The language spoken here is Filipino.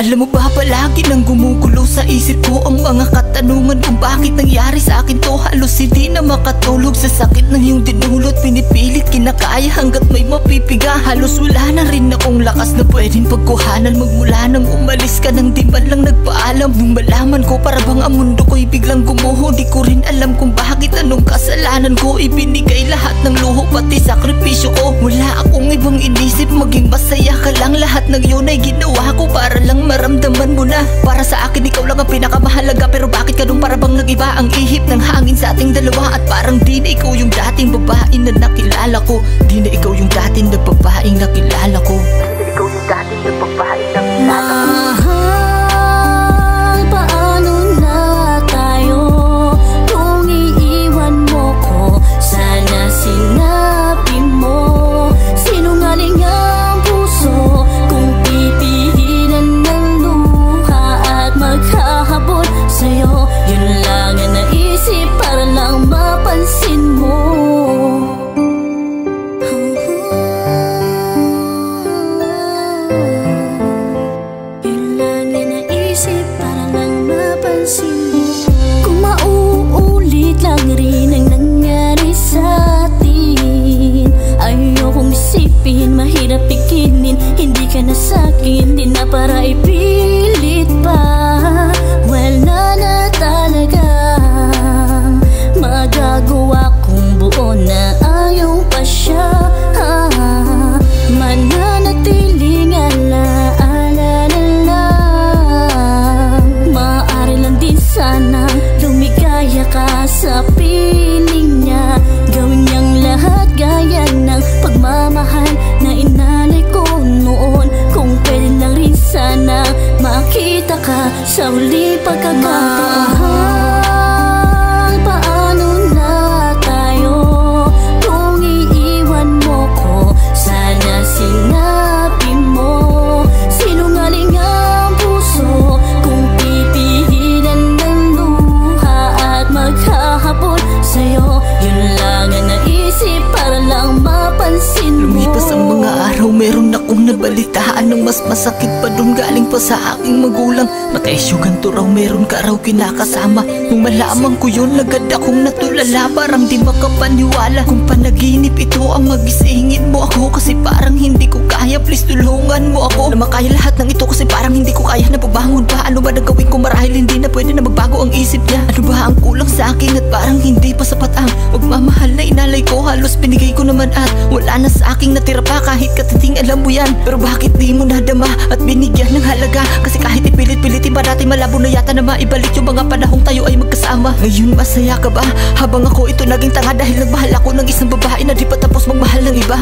Alam mo ba, palagi nang gumugulo sa isip ko ang mga katanungan kung bakit nangyari sa akin to. Halos hindi na makatulog sa sakit ng iyong dinulot. Pinipilit kinakaya hanggat may mapipiga. Halos wala na rin akong lakas na pwedeng pagkuhanan. Magmula nang umalis ka nang di man lang nagpaalam. Nung malaman ko para bang ang mundo ko'y biglang gumuho. Di ko rin alam kung bakit, anong kasalanan ko. Ibinigay lahat ng luho pati sakripisyo ko. Wala akong ibang inisip, maging masaya ka lang. Lahat ng yun ay ginawa ko para lang maramdaman mo na para sa akin ikaw lang ang pinakamahalaga. Pero bakit ka dun para bang nag-iba ang ihip ng hangin sa ating dalawa? At parang di na ikaw yung dating babae na nakilala ko. Di na ikaw yung dating na babaeng nakilala ko. Di na ikaw yung dating na babaeng nakilala ko. Mahal, paano na tayo kung iiwan mo ko? Sana sinabi mo, sinungaling ang puso kung pipigilan ng luha at maghahabol sa'yo. Yun lang ang naisip para lang mapansin mo. Yun lang ang naisip para lang mapansin mo. Kung mauulit lang rin ang nangyari sa atin, ayokong isipin, mahirap bikinin. Hindi ka na sa'kin, di na para ipilit pa. Wala na talaga magagawa kung buo na ayaw pa siya. Mananatiling alaala na lang. Maaari lang din sanang lumigaya ka sa piling niya. Gawin niyang lahat gaya ng pagmamahal na inalay ko noon. Kung pwede lang rin sana makita ka sa huli pagkakataon. Mahal, paano na tayo kung iiwan mo ko? Sana sinabi mo, sinungaling ang puso kung pipigilan ng luha at maghahabol sa'yo. Yun lang ang naisip para lang mapansin mo. Lumipas ang mga araw, meron akong nabalitaan ng mas masakit pa dun, galing pa sa aking magulang. Nakaisyo ganito raw, meron ka raw kinakasama. Nung malaman ko yun, agad akong natulala. Parang di makapaniwala kung panaginip ito ang magisingin mo ako. Kasi parang hindi ko kaya, please tulungan mo ako na makaya lahat ng ito. Kasi parang hindi ko kaya na babangon pa. Ano ba nagawin ko marahil hindi na pwede na magbago ang isip niya? Ano ba ang kulang sa akin at parang hindi pa sapat ang magmamahal na inalay ko? Halos binigay ko naman at wala na sa aking natira pa. Kahit katiting alam mo yan, pero bakit di mo nadama at binigyan ng halaga? Kasi kahit ipilit-pilitin pa natin, malabo na yata na maibalik yung mga panahong tayo ay magkasama. Ngayon masaya ka ba? Habang ako ito naging tanga dahil nagmahal ako ng isang babae na di pa tapos magmahal ng iba.